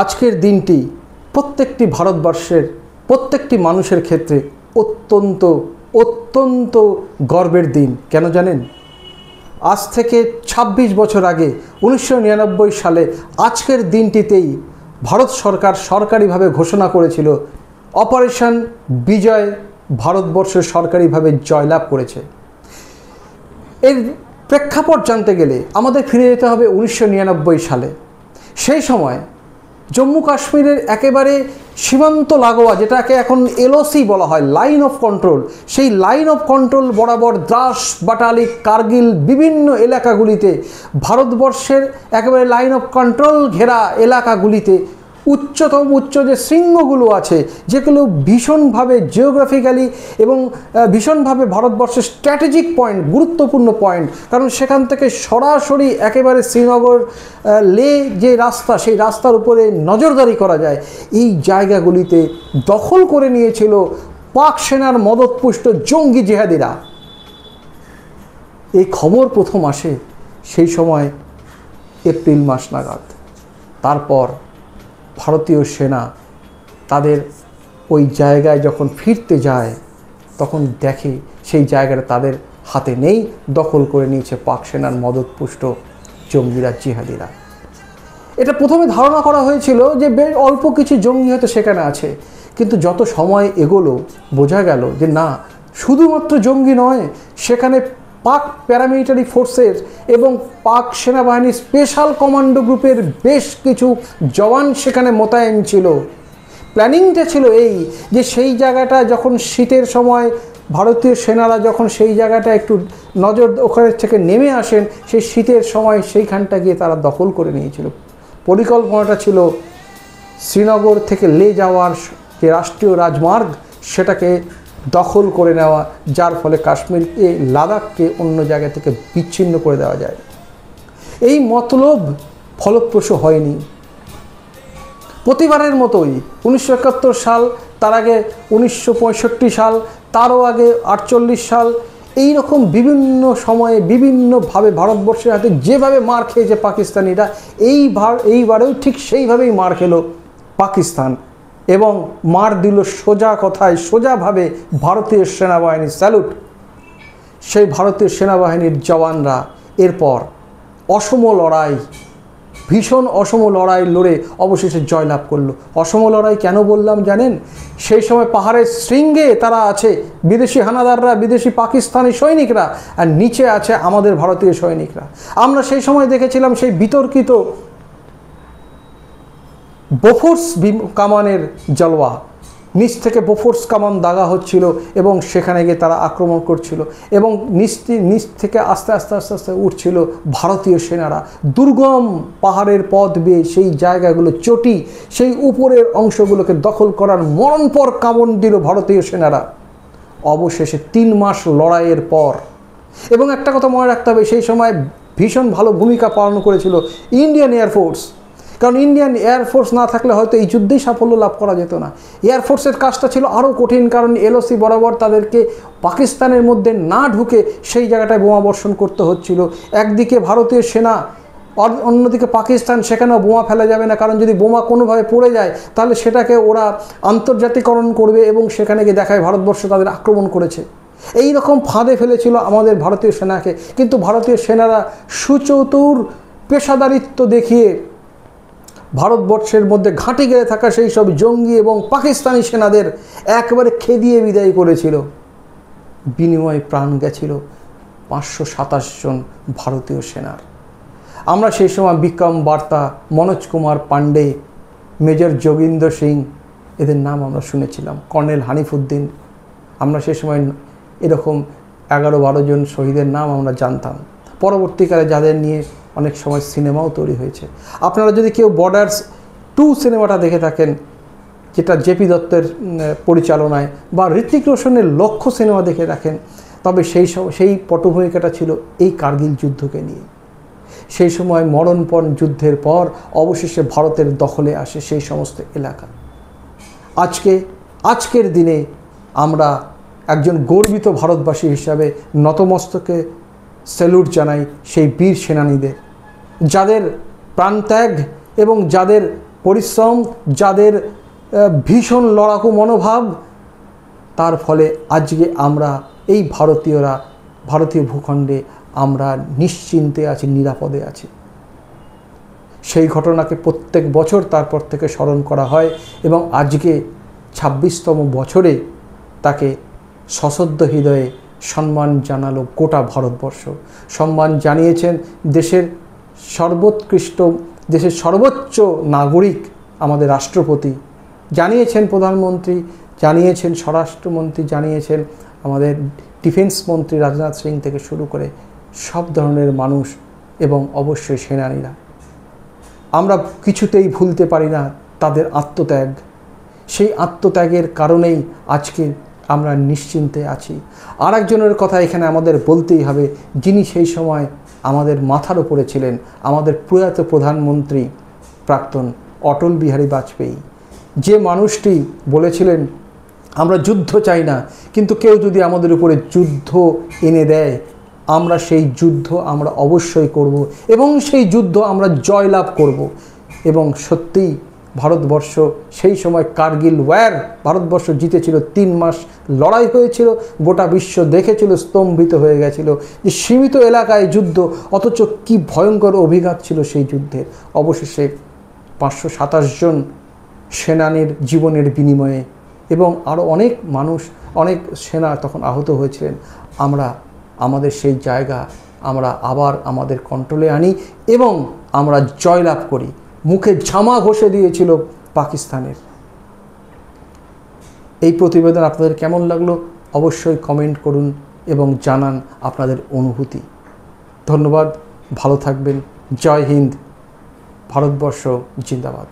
আজকের দিনটি প্রত্যেকটি ভারতবর্ষের প্রত্যেকটি মানুষের ক্ষেত্রে অত্যন্ত অত্যন্ত গর্বের দিন। কেন জানেন? আজ থেকে ২৬ বছর আগে ১৯৯৯ সালে আজকের দিনটিতেই ভারত সরকার সরকারিভাবে ঘোষণা করেছিল অপারেশন বিজয় ভারতবর্ষ সরকারিভাবে জয়লাভ করেছে। এর প্রেক্ষাপট জানতে গেলে আমাদের ফিরে যেতে হবে ১৯৯৯ সালে। সেই সময় জম্মু কাশ্মীরের একেবারে সীমান্ত লাগোয়া, যেটাকে এখন এলওসি বলা হয়, লাইন অফ কন্ট্রোল, সেই লাইন অফ কন্ট্রোল বরাবর দ্রাস, বাটালি, কার্গিল বিভিন্ন এলাকাগুলিতে, ভারতবর্ষের একেবারে লাইন অফ কন্ট্রোল ঘেরা এলাকাগুলিতে উচ্চ যে শৃঙ্গগুলো আছে, যেগুলো ভীষণভাবে জিওগ্রাফিক্যালি এবং ভীষণভাবে ভারতবর্ষের স্ট্র্যাটেজিক পয়েন্ট, গুরুত্বপূর্ণ পয়েন্ট, কারণ সেখান থেকে সরাসরি একেবারে শ্রীনগর লে যে রাস্তা, সেই রাস্তার উপরে নজরদারি করা যায়। এই জায়গাগুলিতে দখল করে নিয়েছিল পাক সেনার মদতপুষ্ট জঙ্গি জেহাদিরা। এই খবর প্রথম আসে সেই সময় এপ্রিল মাস নাগাদ। তারপর ভারতীয় সেনা তাদের ওই জায়গায় যখন ফিরতে যায়, তখন দেখে সেই জায়গাটা তাদের হাতে নেই, দখল করে নিয়েছে পাক সেনার মদতপুষ্ট জঙ্গিরা, জিহাদিরা। এটা প্রথমে ধারণা করা হয়েছিল যে বেশ অল্প কিছু জঙ্গি হয়তো সেখানে আছে, কিন্তু যত সময় এগোলো বোঝা গেল যে না, শুধুমাত্র জঙ্গি নয়, সেখানে পাক প্যারামিলিটারি ফোর্সের এবং পাক সেনাবাহিনীর স্পেশাল কমান্ডো গ্রুপের বেশ কিছু জওয়ান সেখানে মোতায়েন ছিল। প্ল্যানিংটা ছিল এই যে সেই জায়গাটা যখন শীতের সময় ভারতীয় সেনারা যখন সেই জায়গাটা একটু নজর ওখানে থেকে নেমে আসেন, সেই শীতের সময় সেইখানটা গিয়ে তারা দখল করে নিয়েছিল। পরিকল্পনাটা ছিল শ্রীনগর থেকে লে যাওয়ার যে রাষ্ট্রীয় রাজমার্গ, সেটাকে দখল করে নেওয়া, যার ফলে কাশ্মীরকে, লাদাখকে অন্য জায়গা থেকে বিচ্ছিন্ন করে দেওয়া যায়। এই মতলব ফলপ্রসূ হয়নি। প্রতিবারের মতোই ১৯৭১ সাল, তার আগে ১৯৬৫ সাল, তারও আগে ৪৮ সাল, এই রকম বিভিন্ন সময়ে বিভিন্নভাবে ভারতবর্ষের হাতে যেভাবে মার খেয়েছে পাকিস্তানিরা, এইবারেও ঠিক সেইভাবেই মার খেলো পাকিস্তান এবং মার দিল সোজা কথায়, সোজাভাবে ভারতীয় সেনাবাহিনী। স্যালুট! সেই ভারতীয় সেনাবাহিনীর জওয়ানরা এরপর অসম লড়াই, ভীষণ অসম লড়াই লড়ে অবশেষে জয়লাভ করলো। অসম লড়াই কেন বললাম জানেন? সেই সময় পাহাড়ের শৃঙ্গে তারা আছে বিদেশি হানাদাররা, বিদেশি পাকিস্তানি সৈনিকরা, আর নিচে আছে আমাদের ভারতীয় সৈনিকরা। আমরা সেই সময় দেখেছিলাম সেই বিতর্কিত বোফোর্স কামানের জলওয়া, নিচ থেকে বোফোর্স কামান দাগা হচ্ছিল এবং সেখানে গিয়ে তারা আক্রমণ করছিল এবং নিচ থেকে আস্তে আস্তে আস্তে আস্তে উঠছিল ভারতীয় সেনারা। দুর্গম পাহাড়ের পথ বেয়ে সেই জায়গাগুলো, চটি, সেই উপরের অংশগুলোকে দখল করার মরণপর কামড় দিল ভারতীয় সেনারা। অবশেষে ৩ মাস লড়াইয়ের পর, এবং একটা কথা মনে রাখতে হবে, সেই সময় ভীষণ ভালো ভূমিকা পালন করেছিল ইন্ডিয়ান এয়ারফোর্স, কারণ ইন্ডিয়ান এয়ারফোর্স না থাকলে হয়তো এই যুদ্ধেই সাফল্য লাভ করা যেত না। এয়ারফোর্সের কাজটা ছিল আরও কঠিন, কারণ এলওসি বরাবর তাদেরকে পাকিস্তানের মধ্যে না ঢুকে সেই জায়গাটায় বোমা বর্ষণ করতে হচ্ছিল। একদিকে ভারতীয় সেনা, অন্যদিকে পাকিস্তান, সেখানেও বোমা ফেলা যাবে না, কারণ যদি বোমা কোনোভাবে পড়ে যায় তাহলে সেটাকে ওরা আন্তর্জাতিকরণ করবে এবং সেখানে গিয়ে দেখায় ভারতবর্ষ তাদের আক্রমণ করেছে। এই রকম ফাঁদে ফেলেছিল আমাদের ভারতীয় সেনাকে, কিন্তু ভারতীয় সেনারা সুচতুর পেশাদারিত্ব দেখিয়ে ভারতবর্ষের মধ্যে ঘাঁটি গেড়ে থাকা সেই সব জঙ্গি এবং পাকিস্তানি সেনাদের একবারে খেদিয়ে বিদায় করেছিল। বিনিময়ে প্রাণ গেছিল ৫২৭ জন ভারতীয় সেনার। আমরা সেই সময় বিক্রম বার্তা, মনোজ কুমার পান্ডে, মেজর যোগিন্দর সিং, এদের নাম আমরা শুনেছিলাম, কর্নেল হানিফুদ্দিন। আমরা সেই সময় এরকম ১১-১২ জন শহীদের নাম আমরা জানতাম। পরবর্তীকালে যাদের নিয়ে অনেক সময় সিনেমাও তৈরি হয়েছে। আপনারা যদি কেউ বর্ডার্স 2 সিনেমাটা দেখে থাকেন, যেটা জেপি দত্তের পরিচালনায়, বা ঋত্বিক রোশনের লক্ষ্য সিনেমা দেখে রাখেন, তবে সেই পটভূমিকাটা ছিল এই কার্গিল যুদ্ধকে নিয়ে। সেই সময় মরণপণ যুদ্ধের পর অবশেষে ভারতের দখলে আসে সেই সমস্ত এলাকা। আজকের দিনে আমরা একজন গর্বিত ভারতবাসী হিসাবে নতমস্তকে স্যালুট জানাই সেই বীর সেনানীদের, যাদের প্রাণত্যাগ এবং যাদের পরিশ্রম, যাদের ভীষণ লড়াকু মনোভাব, তার ফলে আজকে আমরা এই ভারতীয় ভূখণ্ডে আমরা নিশ্চিন্তে আছি, নিরাপদে আছি। সেই ঘটনাকে প্রত্যেক বছর তারপর থেকে স্মরণ করা হয় এবং আজকে 26তম বছরে তাকে সশ্রদ্ধ হৃদয়ে সম্মান জানালো গোটা ভারতবর্ষ। সম্মান জানিয়েছেন দেশের সর্বোচ্চ নাগরিক আমাদের রাষ্ট্রপতি, জানিয়েছেন প্রধানমন্ত্রী, জানিয়েছেন স্বরাষ্ট্রমন্ত্রী, জানিয়েছেন আমাদের ডিফেন্স মন্ত্রী রাজনাথ সিং থেকে শুরু করে সব ধরনের মানুষ এবং অবশ্যই সেনানীরা। আমরা কিছুতেই ভুলতে পারি না তাদের আত্মত্যাগ। সেই আত্মত্যাগের কারণেই আজকে আমরা নিশ্চিন্তে আছি। আর একজনের কথা এখানে আমাদের বলতেই হবে, যিনি সেই সময় আমাদের মাথার উপরে ছিলেন, আমাদের প্রয়াত প্রধানমন্ত্রী প্রাক্তন অটল বিহারী বাজপেয়ী। যে মানুষটি বলেছিলেন আমরা যুদ্ধ চাই না, কিন্তু কেউ যদি আমাদের উপরে যুদ্ধ এনে দেয় আমরা সেই যুদ্ধ আমরা অবশ্যই করব এবং সেই যুদ্ধ আমরা জয়লাভ করব। এবং সত্যিই ভারতবর্ষ সেই সময় কার্গিল ওয়ার ভারতবর্ষ জিতেছিল, 3 মাস লড়াই হয়েছিল, গোটা বিশ্ব দেখেছিল, স্তম্ভিত হয়ে গেছিল যে সীমিত এলাকায় যুদ্ধ, অথচ কি ভয়ঙ্কর অভিঘাত ছিল সেই যুদ্ধের। অবশেষে 527 জন সেনানীর জীবনের বিনিময়ে এবং আরও অনেক মানুষ, অনেক সেনা তখন আহত হয়েছিলেন। আমরা আমাদের সেই জায়গা আমরা আবার আমাদের কন্ট্রোলে আনি এবং আমরা জয়লাভ করি। মুখে ঝামা ঘষে দিয়েছিল পাকিস্তানের। এই প্রতিবেদন আপনাদের কেমন লাগলো অবশ্যই কমেন্ট করুন এবং জানান আপনাদের অনুভূতি। ধন্যবাদ, ভালো থাকবেন। জয় হিন্দ, ভারতবর্ষ জিন্দাবাদ।